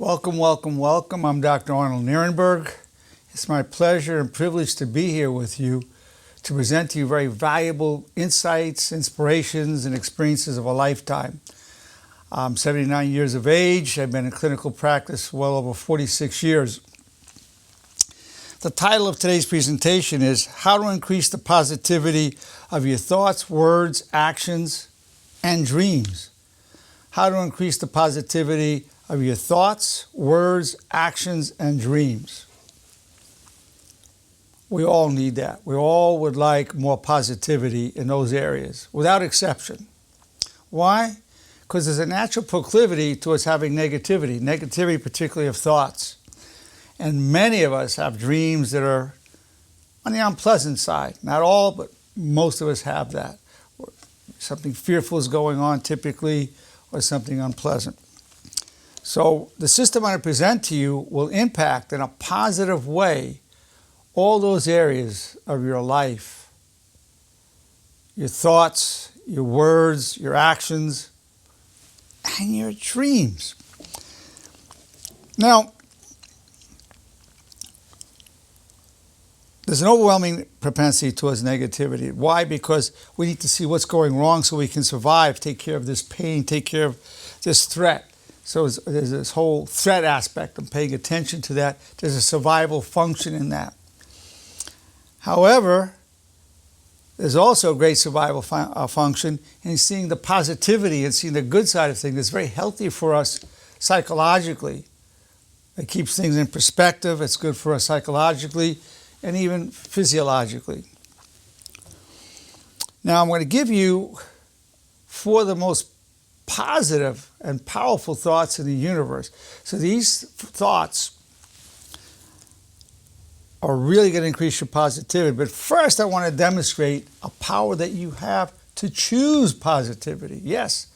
Welcome, welcome, welcome. I'm Dr. Arnold Nerenberg. It's my pleasure and privilege to be here with you to present to you very valuable insights, inspirations, and experiences of a lifetime. I'm 79 years of age. I've been in clinical practice well over 46 years. The title of today's presentation is How to Increase the Positivity of Your Thoughts, Words, Actions, and Dreams. How to increase the positivity of your thoughts, words, actions, and dreams. We all need that. We all would like more positivity in those areas, without exception. Why? Because there's a natural proclivity towards having negativity particularly of thoughts. And many of us have dreams that are on the unpleasant side. Not all, but most of us have that. Something fearful is going on typically, or something unpleasant. So the system I present to you will impact in a positive way all those areas of your life, your thoughts, your words, your actions, and your dreams. Now, there's an overwhelming propensity towards negativity. Why? Because we need to see what's going wrong so we can survive, take care of this pain, take care of this threat. So there's this whole threat aspect. I'm paying attention to that. There's a survival function in that. However, there's also a great survival function in seeing the positivity and seeing the good side of things. It's very healthy for us psychologically. It keeps things in perspective. It's good for us psychologically and even physiologically. Now I'm going to give you 4 of the most positive and powerful thoughts in the universe. So these thoughts are really going to increase your positivity. But first I want to demonstrate a power that you have to choose positivity. Yes,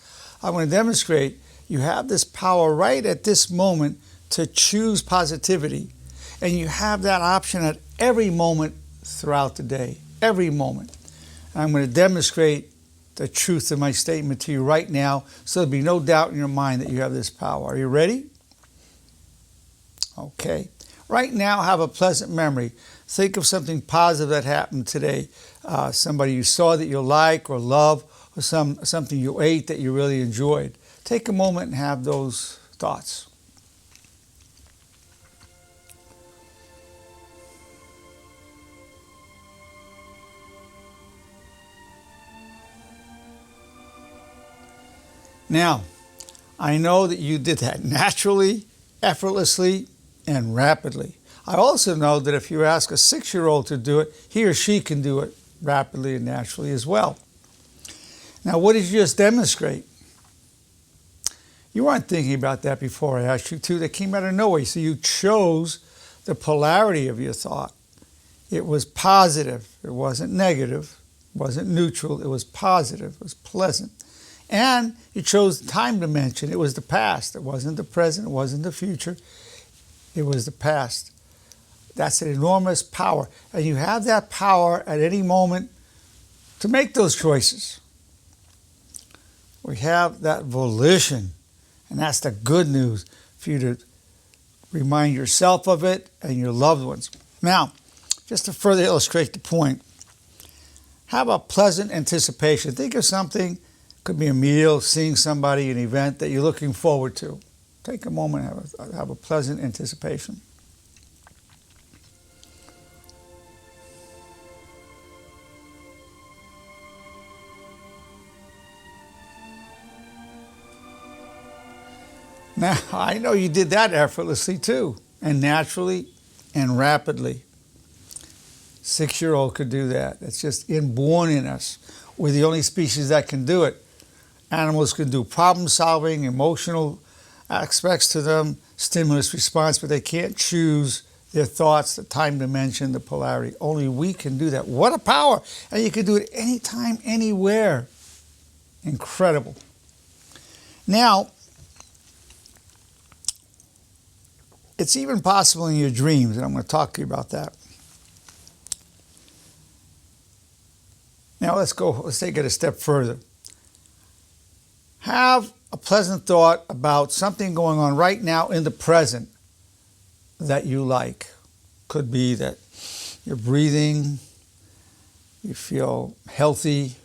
I want to demonstrate you have this power right at this moment to choose positivity. And you have that option at every moment throughout the day, every moment. And I'm going to demonstrate the truth of my statement to you right now, so there'll be no doubt in your mind that you have this power. Are you ready? Okay. Right now, have a pleasant memory. Think of something positive that happened today. Somebody you saw that you like or love, or something you ate that you really enjoyed. Take a moment and have those thoughts. Now, I know that you did that naturally, effortlessly, and rapidly. I also know that if you ask a 6-year-old to do it, he or she can do it rapidly and naturally as well. Now, what did you just demonstrate? You weren't thinking about that before I asked you to. That came out of nowhere. So you chose the polarity of your thought. It was positive. It wasn't negative. It wasn't neutral. It was positive. It was pleasant. And you chose the time dimension. It was the past. It wasn't the present. It wasn't the future. It was the past. That's an enormous power. And you have that power at any moment to make those choices. We have that volition. And that's the good news for you to remind yourself of it and your loved ones. Now, just to further illustrate the point, have a pleasant anticipation. Think of something. Could be a meal, seeing somebody, an event that you're looking forward to. Take a moment and have a pleasant anticipation. Now, I know you did that effortlessly too, and naturally and rapidly. 6-year-old could do that. It's just inborn in us. We're the only species that can do it. Animals can do problem solving, emotional aspects to them, stimulus response, but they can't choose their thoughts, the time dimension, the polarity. Only we can do that. What a power! And you can do it anytime, anywhere. Incredible. Now, it's even possible in your dreams, and I'm going to talk to you about that. Now let's take it a step further. Have a pleasant thought about something going on right now in the present that you like. Could be that you're breathing, you feel healthy,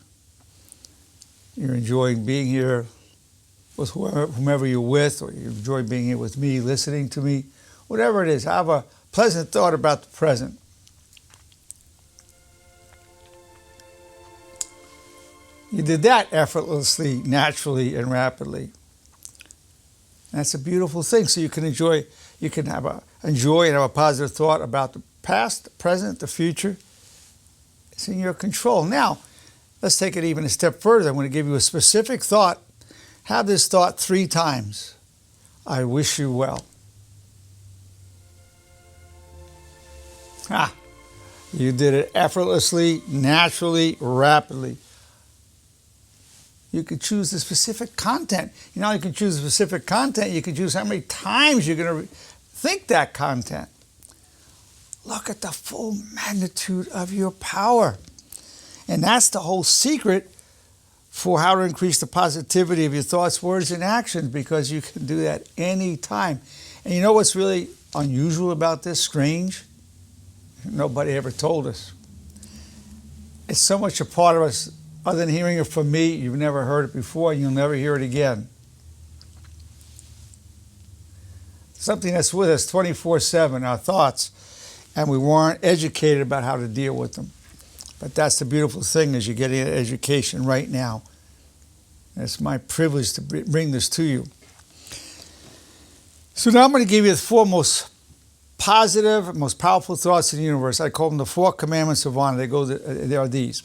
you're enjoying being here with whomever you're with, or you enjoy being here with me, listening to me, whatever it is. Have a pleasant thought about the present. You did that effortlessly, naturally, and rapidly. That's a beautiful thing. So you can enjoy and have a positive thought about the past, the present, the future. It's in your control. Now, let's take it even a step further. I'm going to give you a specific thought. Have this thought 3 times. I wish you well. You did it effortlessly, naturally, rapidly. You could choose the specific content. You know, you can choose the specific content. You can choose how many times you're going to think that content. Look at the full magnitude of your power. And that's the whole secret for how to increase the positivity of your thoughts, words, and actions, because you can do that anytime. And you know what's really unusual about this, strange? Nobody ever told us. It's so much a part of us. Other than hearing it from me, you've never heard it before, and you'll never hear it again. Something that's with us 24/7, our thoughts, and we weren't educated about how to deal with them. But that's the beautiful thing, is you're getting an education right now. And it's my privilege to bring this to you. So now I'm going to give you the 4 most positive, most powerful thoughts in the universe. I call them the 4 commandments of honor. They are these.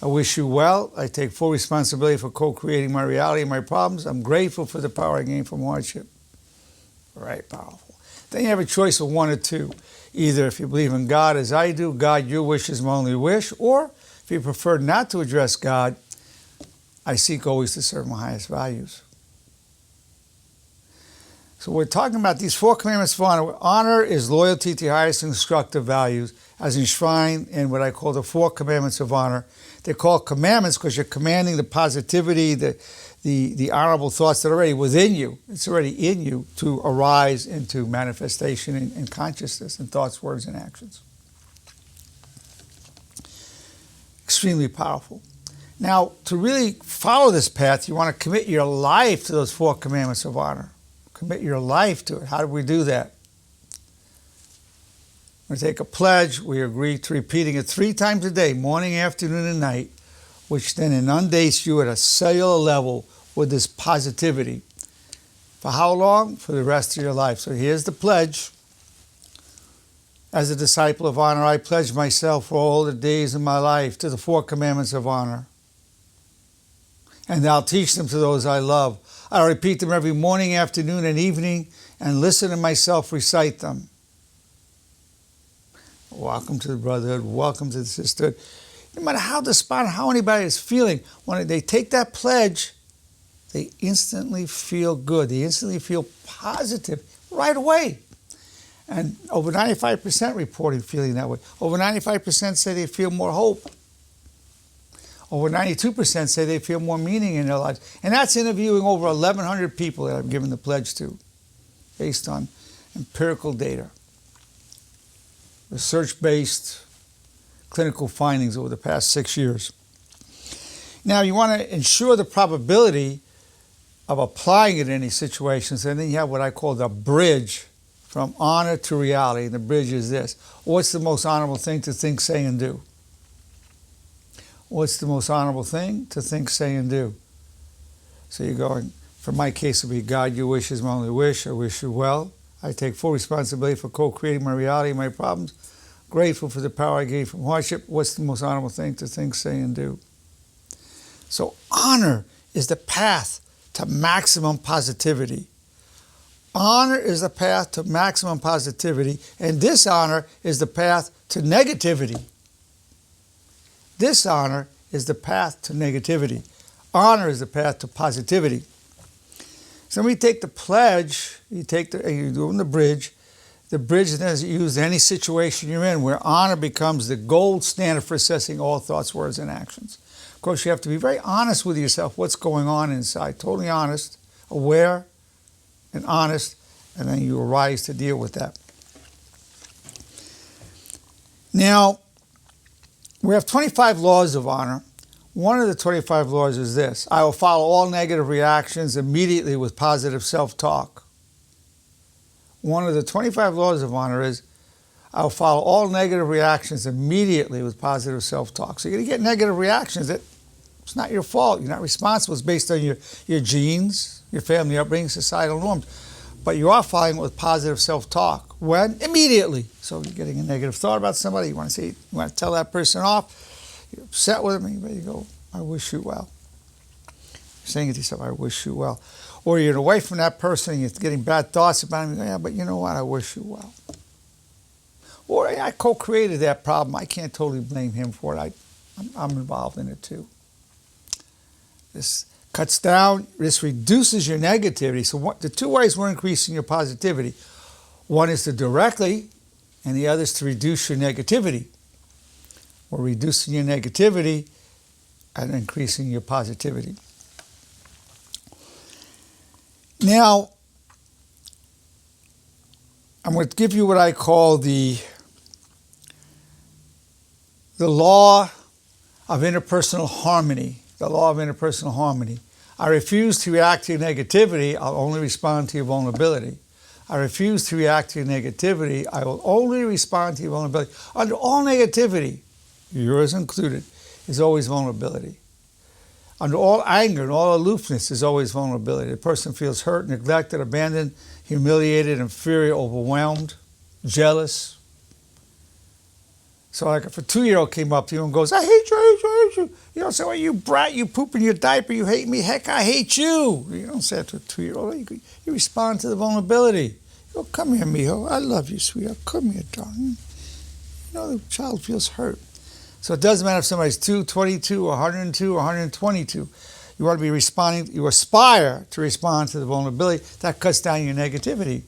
I wish you well. I take full responsibility for co-creating my reality and my problems. I'm grateful for the power I gain from hardship. Very powerful. Then you have a choice of 1 or 2. Either if you believe in God as I do, God, your wish is my only wish, or if you prefer not to address God, I seek always to serve my highest values. So we're talking about these 4 commandments of honor. Honor is loyalty to your highest instructive values, as enshrined in what I call the 4 commandments of honor. They're called commandments because you're commanding the positivity, the honorable thoughts that are already within you. It's already in you to arise into manifestation in consciousness, in thoughts, words, and actions. Extremely powerful. Now, to really follow this path, you want to commit your life to those 4 commandments of honor. Commit your life to it. How do we do that? We take a pledge. We agree to repeating it 3 times a day, morning, afternoon, and night, which then inundates you at a cellular level with this positivity. For how long? For the rest of your life. So here's the pledge. As a disciple of honor, I pledge myself for all the days of my life to the 4 commandments of honor. And I'll teach them to those I love. I'll repeat them every morning, afternoon, and evening, and listen to myself recite them. Welcome to the brotherhood. Welcome to the sisterhood. No matter how despondent, how anybody is feeling, when they take that pledge, they instantly feel good. They instantly feel positive right away. And over 95% reporting feeling that way. Over 95% say they feel more hope. Over 92% say they feel more meaning in their lives. And that's interviewing over 1,100 people that I've given the pledge to, based on empirical data. Research-based clinical findings over the past 6 years. Now, you want to ensure the probability of applying it in any situations, and then you have what I call the bridge from honor to reality. And the bridge is this. What's the most honorable thing to think, say, and do? What's the most honorable thing to think, say, and do? So you're going, for my case, it would be, God, your wish is my only wish. I wish you well. I take full responsibility for co-creating my reality and my problems. Grateful for the power I gain from hardship. What's the most honorable thing to think, say, and do? So honor is the path to maximum positivity. Honor is the path to maximum positivity, and dishonor is the path to negativity. Dishonor is the path to negativity. Honor is the path to positivity. So when you take the pledge, you do the bridge. The bridge then is used in any situation you're in where honor becomes the gold standard for assessing all thoughts, words, and actions. Of course, you have to be very honest with yourself, what's going on inside, totally honest, aware and honest, and then you arise to deal with that. Now, we have 25 laws of honor. One of the 25 laws is this: I will follow all negative reactions immediately with positive self-talk. One of the 25 laws of honor is I will follow all negative reactions immediately with positive self-talk. So you're going to get negative reactions. It's not your fault. You're not responsible. It's based on your genes, your family upbringing, societal norms. But you are following it with positive self-talk. When? Immediately. So you're getting a negative thought about somebody. You want to tell that person off. You're upset with them. You go, I wish you well. You're saying it to yourself, I wish you well. Or you're away from that person and you're getting bad thoughts about him. You go, yeah, but you know what? I wish you well. Or I co-created that problem. I can't totally blame him for it. I'm involved in it too. This cuts down, this reduces your negativity. So the two ways we're increasing your positivity. One is to directly, and the other is to reduce your negativity. We're reducing your negativity and increasing your positivity. Now, I'm going to give you what I call the law of interpersonal harmony. The law of interpersonal harmony. I refuse to react to your negativity. I'll only respond to your vulnerability. I refuse to react to your negativity. I will only respond to your vulnerability. Under all negativity, yours included, is always vulnerability. Under all anger and all aloofness is always vulnerability. The person feels hurt, neglected, abandoned, humiliated, inferior, overwhelmed, jealous. So like if a 2-year-old came up to you and goes, I hate you, I hate you, I hate you. You don't say, well, you brat, you poop in your diaper, you hate me, heck, I hate you. You don't say that to a 2-year-old. You respond to the vulnerability. You go, come here, mijo, I love you, sweetheart. Come here, darling. You know, the child feels hurt. So it doesn't matter if somebody's 2, 22, 102, or 122. You want to be responding, you aspire to respond to the vulnerability. That cuts down your negativity.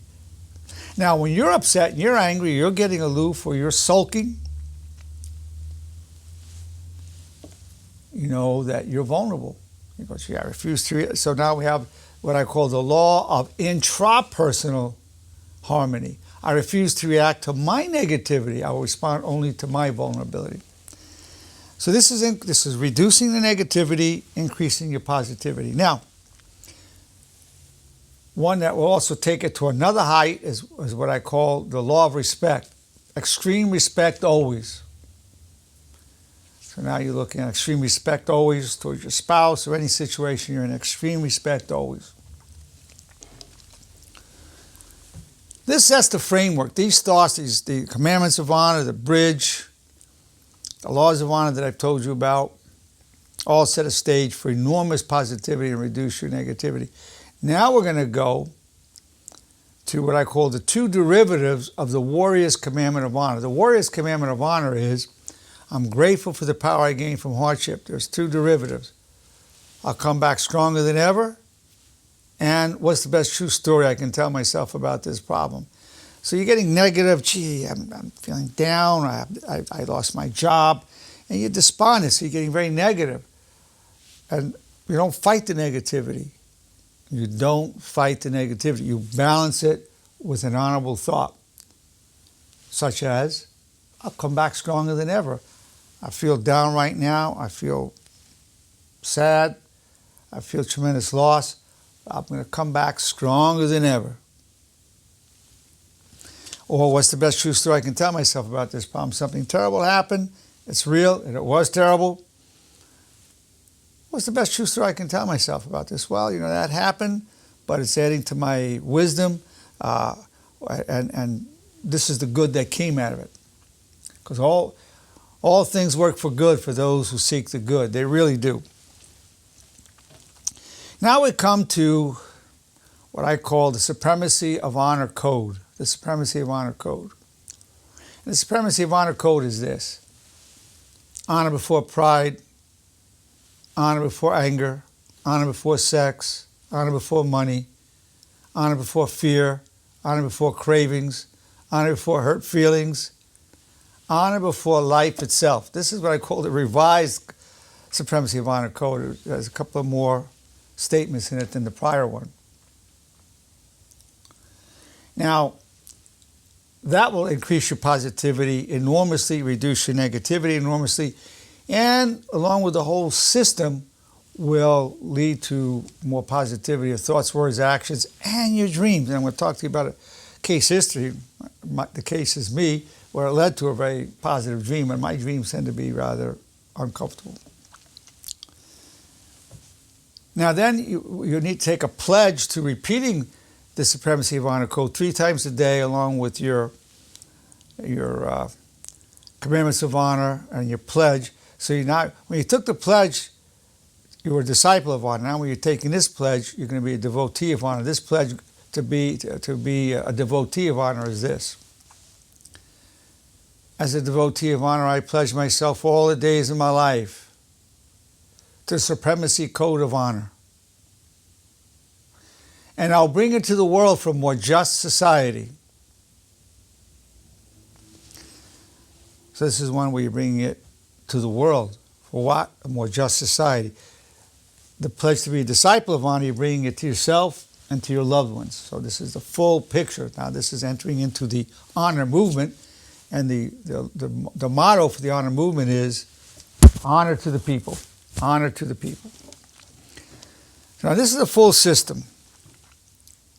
Now, when you're upset and you're angry, you're getting aloof, or you're sulking, you know that you're vulnerable. You go, I refuse to. So now we have what I call the law of intrapersonal harmony. I refuse to react to my negativity. I will respond only to my vulnerability. So this is reducing the negativity, increasing your positivity. Now, one that will also take it to another height is what I call the law of respect. Extreme respect always. So now you're looking at extreme respect always towards your spouse or any situation you're in, extreme respect always. This sets the framework. These thoughts, the commandments of honor, the bridge, the laws of honor that I've told you about, all set a stage for enormous positivity and reduce your negativity. Now we're going to go to what I call the two derivatives of the warrior's commandment of honor. The warrior's commandment of honor is, I'm grateful for the power I gained from hardship. There's two derivatives. I'll come back stronger than ever. And what's the best true story I can tell myself about this problem? So you're getting negative, gee, I'm feeling down, I lost my job, and you're despondent, so you're getting very negative. And you don't fight the negativity. You don't fight the negativity. You balance it with an honorable thought, such as, I'll come back stronger than ever. I feel down right now. I feel sad. I feel tremendous loss. I'm going to come back stronger than ever. Or what's the best true story I can tell myself about this problem? Something terrible happened. It's real, and it was terrible. What's the best true story I can tell myself about this? Well, you know, that happened, but it's adding to my wisdom, and this is the good that came out of it. Because all things work for good for those who seek the good. They really do. Now we come to what I call the supremacy of honor code. The supremacy of honor code. And the supremacy of honor code is this: honor before pride, honor before anger, honor before sex, honor before money, honor before fear, honor before cravings, honor before hurt feelings, honor before life itself. This is what I call the revised supremacy of honor code. There's a couple of more statements in it than the prior one. Now, that will increase your positivity enormously, reduce your negativity enormously, and along with the whole system will lead to more positivity of thoughts, words, actions, and your dreams. And I'm going to talk to you about a case history. The case is me, where it led to a very positive dream, and my dreams tend to be rather uncomfortable. Now then, you need to take a pledge to repeating the Supremacy of Honor Code 3 times a day, along with your commandments of honor and your pledge. So when you took the pledge, you were a disciple of honor. Now when you're taking this pledge, you're going to be a devotee of honor. This pledge to be a devotee of honor is this. As a devotee of honor, I pledge myself all the days of my life to the Supremacy Code of Honor. And I'll bring it to the world for a more just society. So this is one where you're bringing it to the world. For what? A more just society. The pledge to be a disciple of honor, you're bringing it to yourself and to your loved ones. So this is the full picture. Now this is entering into the honor movement. And the motto for the honor movement is honor to the people. Honor to the people. Now this is the full system.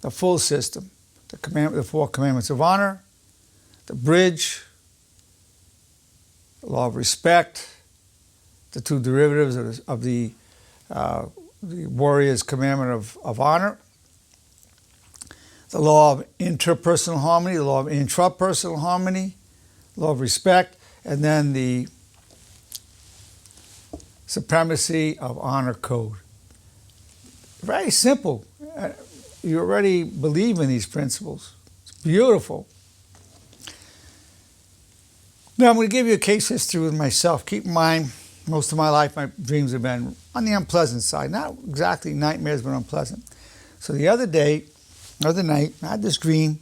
The full system. The 4 commandments of honor, the bridge, the law of respect, the 2 derivatives of the warrior's commandment of honor, the law of interpersonal harmony, the law of intrapersonal harmony, law of respect, and then the Supremacy of Honor Code. Very simple. You already believe in these principles. It's beautiful. Now I'm going to give you a case history with myself. Keep in mind, most of my life, my dreams have been on the unpleasant side. Not exactly nightmares, but unpleasant. So the other night, I had this dream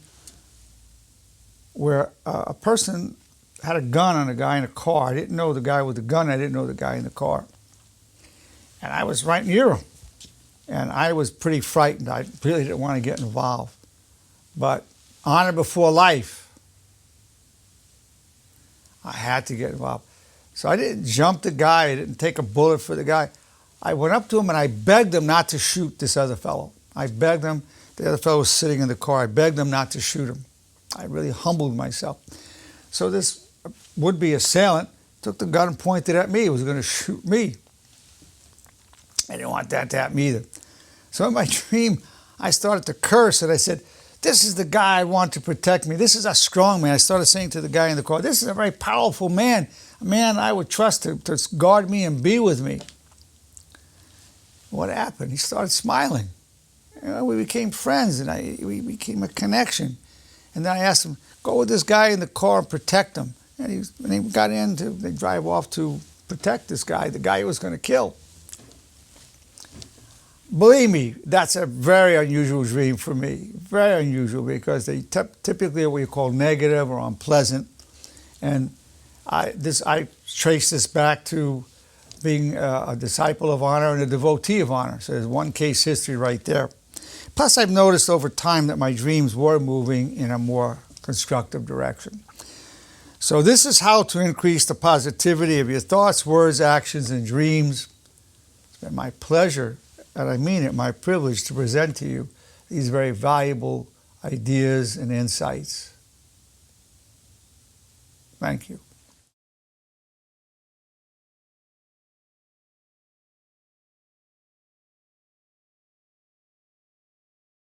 where a person had a gun on a guy in a car. I didn't know the guy with the gun. I didn't know the guy in the car. And I was right near him. And I was pretty frightened. I really didn't want to get involved. But honor before life, I had to get involved. So I didn't jump the guy. I didn't take a bullet for the guy. I went up to him and I begged him not to shoot this other fellow. I begged him. The other fellow was sitting in the car. I begged him not to shoot him. I really humbled myself. So this would-be assailant took the gun and pointed at me. He was going to shoot me. I didn't want that to happen either. So in my dream, I started to curse and I said, this is the guy I want to protect me. This is a strong man. I started saying to the guy in the car, this is a very powerful man, a man I would trust to guard me and be with me. What happened? He started smiling. We became friends and we became a connection. And then I asked him, go with this guy in the car and protect him. And they got in, they drive off to protect this guy, the guy he was going to kill. Believe me, that's a very unusual dream for me. Very unusual because they typically are what you call negative or unpleasant. And I trace this back to being a disciple of honor and a devotee of honor. So there's one case history right there. Plus, I've noticed over time that my dreams were moving in a more constructive direction. So this is how to increase the positivity of your thoughts, words, actions, and dreams. It's been my pleasure, and I mean it, my privilege to present to you these very valuable ideas and insights. Thank you.